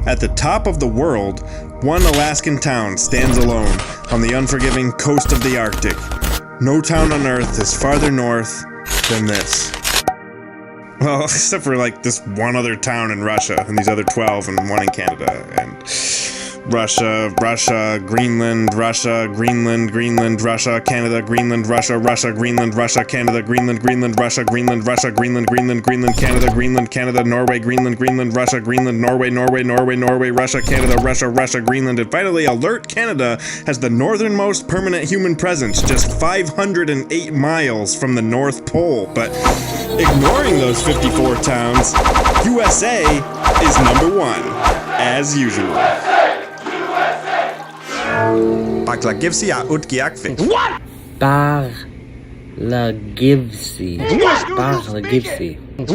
At the top of the world, one Alaskan town stands alone on the unforgiving coast of the Arctic. No town on Earth is farther north than this. Well, except for like this one other town in Russia, and these other 12, and one in Canada, and Russia, Greenland, Russia, Canada, Greenland, Russia, Greenland, Russia, Canada, Greenland, Russia, Greenland, Canada, Canada, Norway, Greenland, Russia, Greenland, Norway, Russia, Canada, Russia, Greenland, and finally, alert Canada has the northernmost permanent human presence, just 508 miles from the North Pole. But ignoring those 54 towns, USA is number one, as usual. Barlagivsi a Utkiagvik. What? Barlagivsi.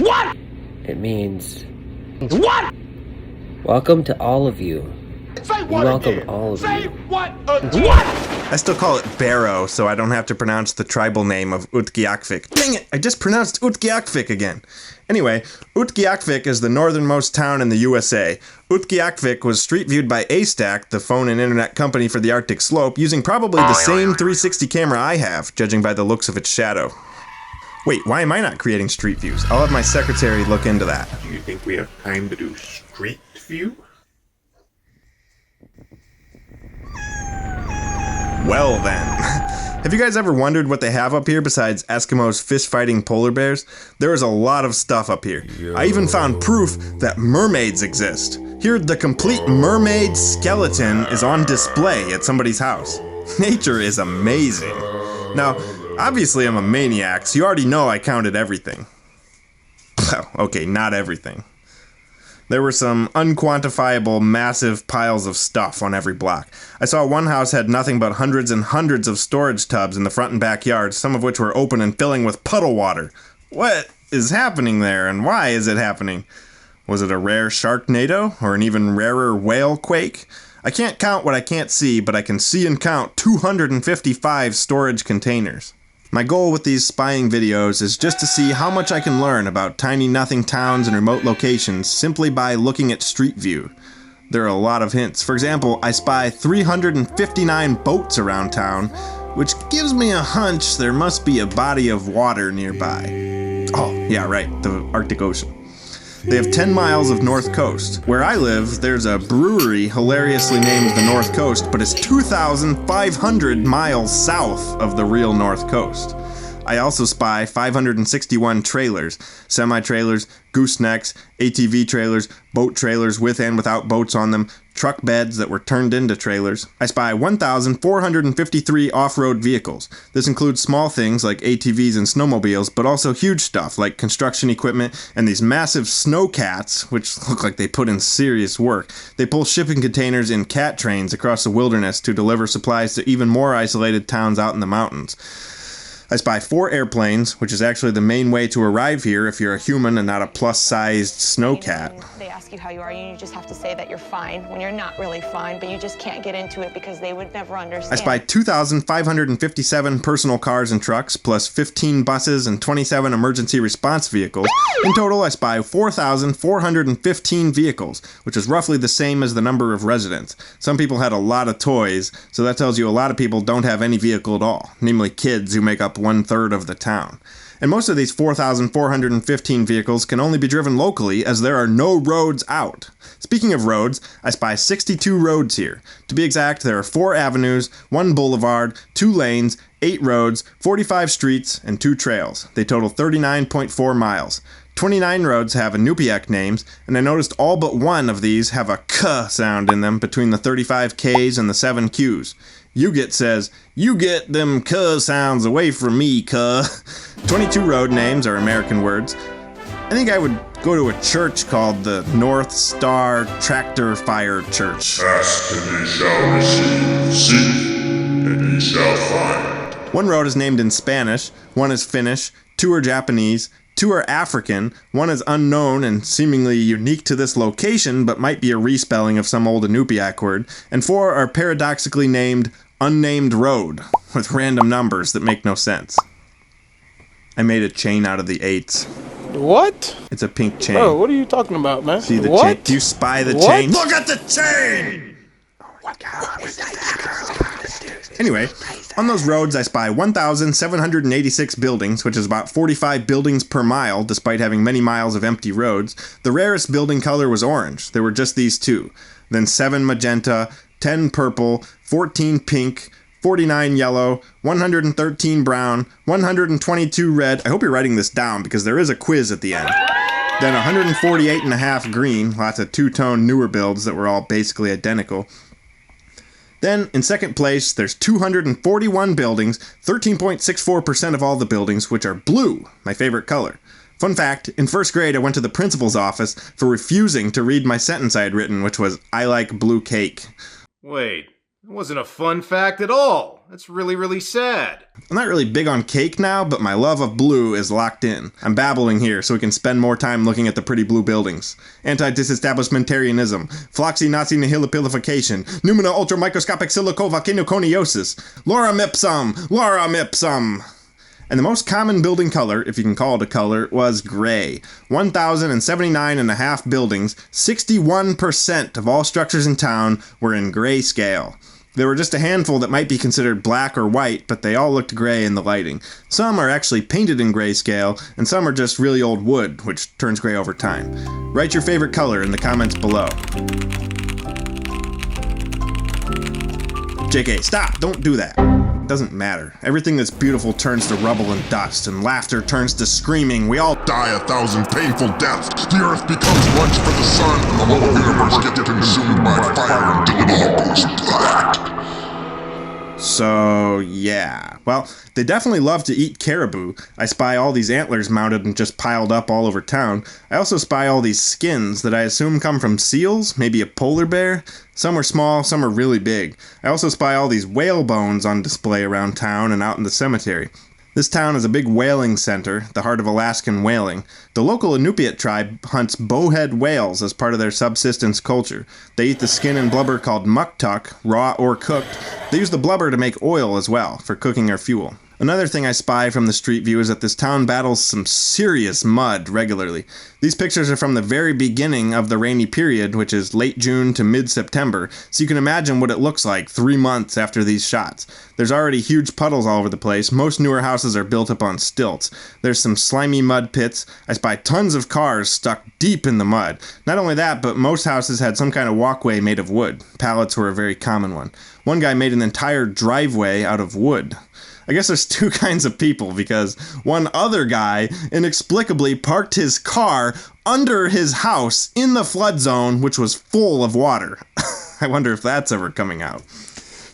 What? It means... What? Welcome to all of you. Say we what welcome again? all of Say you. What? What? I still call it Barrow, so I don't have to pronounce the tribal name of Utkiagvik. Dang it, I just pronounced Utkiagvik again. Anyway, Utkiagvik is the northernmost town in the USA. Utkiagvik was street viewed by A-Stack, the phone and internet company for the Arctic slope, using probably the same 360 camera I have, judging by the looks of its shadow. Wait, why am I not creating street views? I'll have my secretary look into that. Do you think we have time to do street view? Well then, have you guys ever wondered what they have up here besides Eskimos fish-fighting polar bears? There is a lot of stuff up here. I even found proof that mermaids exist. Here, the complete mermaid skeleton is on display at somebody's house. Nature is amazing. Now, obviously I'm a maniac, so you already know I counted everything. Well, okay, not everything. There were some unquantifiable, massive piles of stuff on every block. I saw one house had nothing but hundreds and hundreds of storage tubs in the front and backyard, some of which were open and filling with puddle water. What is happening there, and why is it happening? Was it a rare sharknado, or an even rarer whale quake? I can't count what I can't see, but I can see and count 255 storage containers. My goal with these spying videos is just to see how much I can learn about tiny nothing towns and remote locations simply by looking at Street View. There are a lot of hints. For example, I spy 359 boats around town, which gives me a hunch there must be a body of water nearby. Oh, yeah, right, the Arctic Ocean. They have 10 miles of North Coast. Where I live, there's a brewery hilariously named the North Coast, but it's 2,500 miles south of the real North Coast. I also spy 561 trailers, semi-trailers, goosenecks, ATV trailers, boat trailers with and without boats on them, truck beds that were turned into trailers. I spy 1,453 off-road vehicles. This includes small things like ATVs and snowmobiles, but also huge stuff like construction equipment and these massive snow cats, which look like they put in serious work. They pull shipping containers in cat trains across the wilderness to deliver supplies to even more isolated towns out in the mountains. I spy 4 airplanes, which is actually the main way to arrive here if you're a human and not a plus-sized snow cat. They ask you how you are, and you just have to say that you're fine when you're not really fine, but you just can't get into it because they would never understand. I spy 2,557 personal cars and trucks, plus 15 buses and 27 emergency response vehicles. In total, I spy 4,415 vehicles, which is roughly the same as the number of residents. Some people had a lot of toys, so that tells you a lot of people don't have any vehicle at all, namely kids who make up 1/3 of the town. And most of these 4,415 vehicles can only be driven locally as there are no roads out. Speaking of roads, I spy 62 roads here. To be exact, there are 4 avenues, 1 boulevard, 2 lanes, 8 roads, 45 streets, and 2 trails. They total 39.4 miles. 29 roads have iñupiaq names, and I noticed all but 1 of these have a k sound in them between the 35 Ks and the 7 Qs. Ugit says, "You get them k sounds away from me, k." 22 road names are American words. I think I would go to a church called the North Star Tractor Fire Church. Ask and ye shall receive, seek and ye shall find. 1 road is named in Spanish, 1 is Finnish, 2 are Japanese, 2 are African, 1 is unknown and seemingly unique to this location but might be a respelling of some old iñupiaq word, and 4 are paradoxically named Unnamed Road, with random numbers that make no sense. I made a chain out of the 8s. What? It's a pink chain. Bro, what are you talking about, man? See the what? chain? Do you spy the What? chain? Look at the chain! Oh my God. Anyway, on those roads I spy 1,786 buildings, which is about 45 buildings per mile, despite having many miles of empty roads. The rarest building color was orange. There were just these 2. Then 7 magenta, 10 purple, 14 pink, 49 yellow, 113 brown, 122 red. I hope you're writing this down because there is a quiz at the end. Then 148.5 green, lots of two-tone newer builds that were all basically identical. Then, in second place, there's 241 buildings, 13.64% of all the buildings, which are blue, my favorite color. Fun fact, in first grade I went to the principal's office for refusing to read my sentence I had written, which was, "I like blue cake." Wait, it wasn't a fun fact at all. That's really, really sad. I'm not really big on cake now, but my love of blue is locked in. I'm babbling here so we can spend more time looking at the pretty blue buildings. Anti-disestablishmentarianism, floxy-Nazi nihilopilification, numina ultramicroscopic silicovolcanoconiosis, lorem ipsum. And the most common building color, if you can call it a color, was gray. 1,079.5 buildings, 61% of all structures in town were in grayscale. There were just a handful that might be considered black or white, but they all looked gray in the lighting. Some are actually painted in grayscale, and some are just really old wood, which turns gray over time. Write your favorite color in the comments below. JK, stop! Don't do that. It doesn't matter. Everything that's beautiful turns to rubble and dust, and laughter turns to screaming. We all Die 1,000 painful deaths. The earth becomes lunch for the sun, and the whole universe gets consumed by fire until it all goes black. So, yeah. Well, they definitely love to eat caribou. I spy all these antlers mounted and just piled up all over town. I also spy all these skins that I assume come from seals, maybe a polar bear. Some are small, some are really big. I also spy all these whale bones on display around town and out in the cemetery. This town is a big whaling center, the heart of Alaskan whaling. The local Iñupiaq tribe hunts bowhead whales as part of their subsistence culture. They eat the skin and blubber called muktuk, raw or cooked. They use the blubber to make oil as well, for cooking or fuel. Another thing I spy from the street view is that this town battles some serious mud regularly. These pictures are from the very beginning of the rainy period, which is late June to mid-September, so you can imagine what it looks like 3 months after these shots. There's already huge puddles all over the place. Most newer houses are built up on stilts. There's some slimy mud pits. I spy tons of cars stuck deep in the mud. Not only that, but most houses had some kind of walkway made of wood. Pallets were a very common one. One guy made an entire driveway out of wood. I guess there's 2 kinds of people, because one other guy inexplicably parked his car under his house in the flood zone, which was full of water. I wonder if that's ever coming out.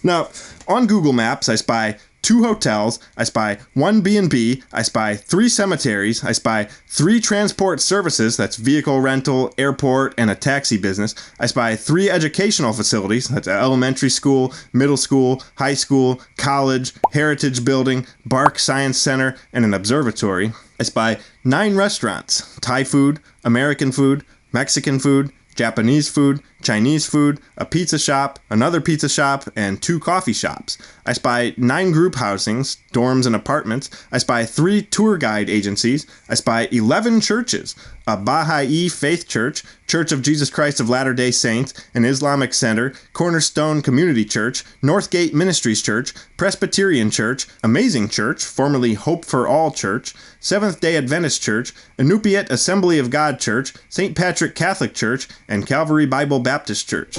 Now, on Google Maps, I spy 2 hotels, I spy 1 B&B, I spy 3 cemeteries, I spy 3 transport services, that's vehicle rental, airport, and a taxi business. I spy 3 educational facilities, that's elementary school, middle school, high school, college, heritage building, Bark Science Center, and an observatory. I spy 9 restaurants, Thai food, American food, Mexican food, Japanese food, Chinese food, a pizza shop, another pizza shop, and 2 coffee shops. I spy 9 group housings, dorms and apartments. I spy 3 tour guide agencies. I spy 11 churches, a Baha'i Faith Church, Church of Jesus Christ of Latter-day Saints, an Islamic Center, Cornerstone Community Church, Northgate Ministries Church, Presbyterian Church, Amazing Church, formerly Hope for All Church, Seventh-day Adventist Church, Iñupiaq Assembly of God Church, St. Patrick Catholic Church, and Calvary Bible Baptist Church.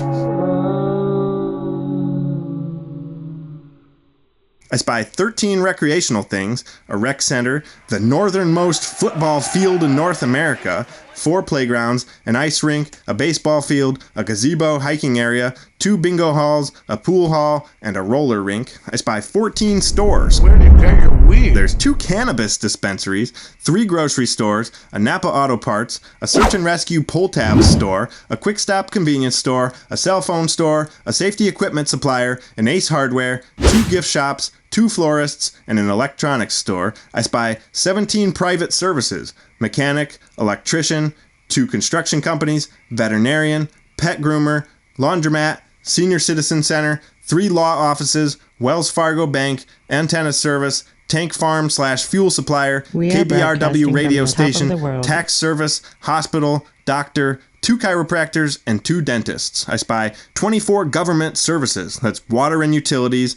I spy 13 recreational things, a rec center, the northernmost football field in North America, 4 playgrounds, an ice rink, a baseball field, a gazebo hiking area, 2 bingo halls, a pool hall, and a roller rink. I spy 14 stores. Where do you get your weed? There's 2 cannabis dispensaries, 3 grocery stores, a Napa Auto Parts, a search and rescue pull tab store, a quick stop convenience store, a cell phone store, a safety equipment supplier, an Ace Hardware, 2 gift shops, 2 florists, and an electronics store. I spy 17 private services, mechanic, electrician, 2 construction companies, veterinarian, pet groomer, laundromat, senior citizen center, 3 law offices, Wells Fargo Bank, antenna service, tank farm / fuel supplier, We are KBRW broadcasting radio from the top of station, the world. tax service, hospital, doctor, 2 chiropractors, and 2 dentists. I spy 24 government services. That's water and utilities,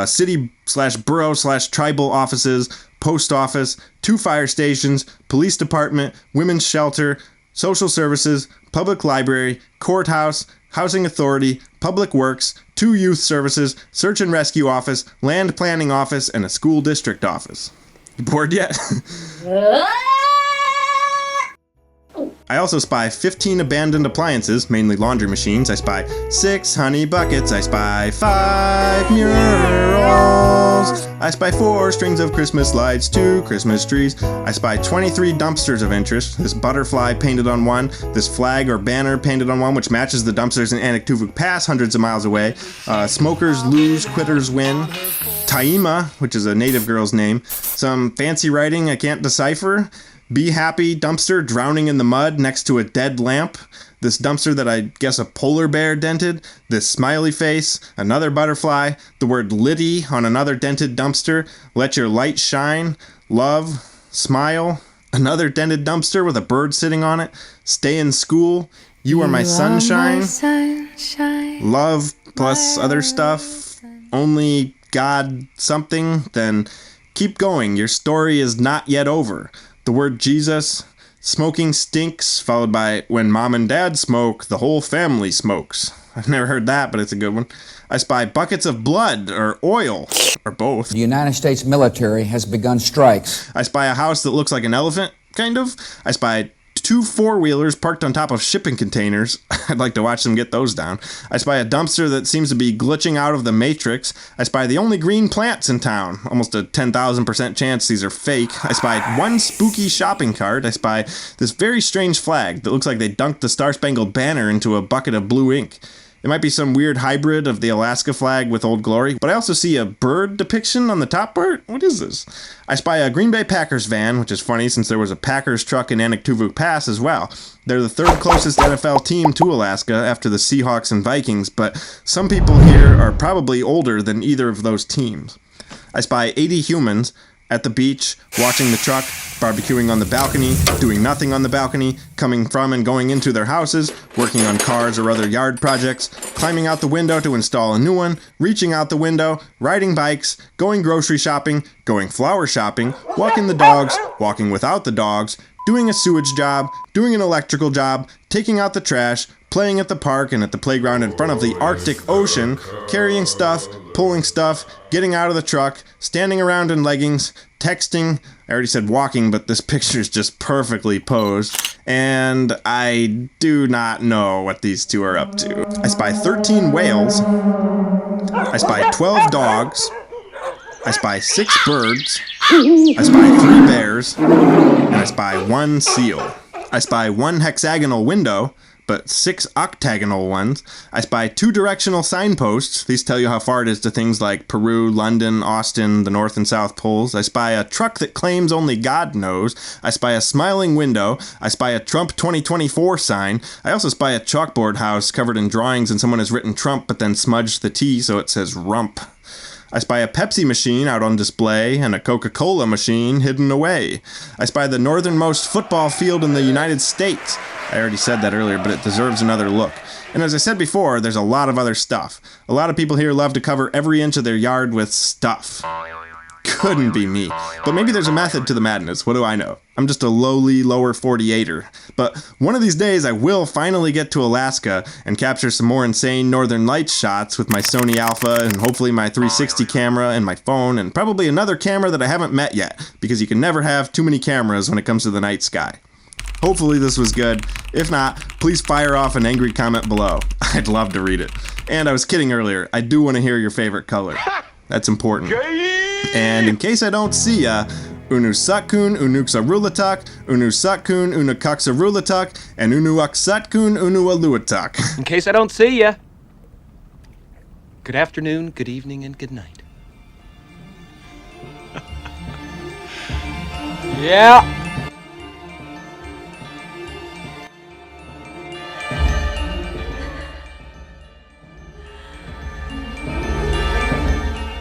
city / borough / tribal offices, post office, 2 fire stations, police department, women's shelter, social services, public library, courthouse, housing authority, public works, 2 youth services, search and rescue office, land planning office, and a school district office. You bored yet? I also spy 15 abandoned appliances, mainly laundry machines. I spy 6 honey buckets. I spy 5 murals. I spy 4 strings of Christmas lights, 2 Christmas trees. I spy 23 dumpsters of interest. This butterfly painted on one, this flag or banner painted on one, which matches the dumpsters in Iñupiaq Pass hundreds of miles away. Smokers lose, quitters win. Taima, which is a native girl's name. Some fancy writing I can't decipher. Be happy dumpster drowning in the mud next to a dead lamp. This dumpster that I guess a polar bear dented. This smiley face, another butterfly, the word Liddy on another dented dumpster. Let your light shine, love, smile. Another dented dumpster with a bird sitting on it. Stay in school. You are my sunshine. Love plus other stuff. Only God something. Then keep going. Your story is not yet over. The word Jesus, smoking stinks, followed by when mom and dad smoke, the whole family smokes. I've never heard that, but it's a good one. I spy buckets of blood or oil, or both. The United States military has begun strikes. I spy a house that looks like an elephant, kind of. I spy 2 4-wheelers parked on top of shipping containers. I'd like to watch them get those down. I spy a dumpster that seems to be glitching out of the Matrix. I spy the only green plants in town. Almost a 10,000% chance these are fake. I spy 1 spooky shopping cart. I spy this very strange flag that looks like they dunked the Star-Spangled Banner into a bucket of blue ink. It might be some weird hybrid of the Alaska flag with Old Glory, but I also see a bird depiction on the top part. What is this? I spy a Green Bay Packers van, which is funny since there was a Packers truck in Iñupiaq Pass as well. They're the 3rd closest NFL team to Alaska after the Seahawks and Vikings, but some people here are probably older than either of those teams. I spy 80 humans at the beach, watching the truck, barbecuing on the balcony, doing nothing on the balcony, coming from and going into their houses, working on cars or other yard projects, climbing out the window to install a new one, reaching out the window, riding bikes, going grocery shopping, going flower shopping, walking the dogs, walking without the dogs, doing a sewage job, doing an electrical job, taking out the trash, playing at the park and at the playground in front of the Arctic Ocean, carrying stuff, pulling stuff, getting out of the truck, standing around in leggings, texting. I already said walking, but this picture is just perfectly posed. And I do not know what these 2 are up to. I spy 13 whales. I spy 12 dogs. I spy 6 birds. I spy 3 bears. And I spy 1 seal. I spy 1 hexagonal window, but 6 octagonal ones. I spy 2 directional signposts. These tell you how far it is to things like Peru, London, Austin, the North and South Poles. I spy a truck that claims only God knows. I spy a smiling window. I spy a Trump 2024 sign. I also spy a chalkboard house covered in drawings and someone has written Trump but then smudged the T so it says rump. I spy a Pepsi machine out on display and a Coca-Cola machine hidden away. I spy the northernmost football field in the United States. I already said that earlier, but it deserves another look. And as I said before, there's a lot of other stuff. A lot of people here love to cover every inch of their yard with stuff. Couldn't be me. But maybe there's a method to the madness. What do I know? I'm just a lowly lower 48er. But one of these days I will finally get to Alaska and capture some more insane northern lights shots with my Sony Alpha and hopefully my 360 camera and my phone and probably another camera that I haven't met yet, because you can never have too many cameras when it comes to the night sky. Hopefully this was good. If not, please fire off an angry comment below. I'd love to read it. And I was kidding earlier, I do want to hear your favorite color. That's important. And in case I don't see ya, Unusatkun Unuksarulatak, Unusatkun Unukaksarulatak, and Unuaksatkun Unualuatak. In case I don't see ya. Good afternoon, good evening, and good night. Yeah.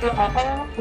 Thank you.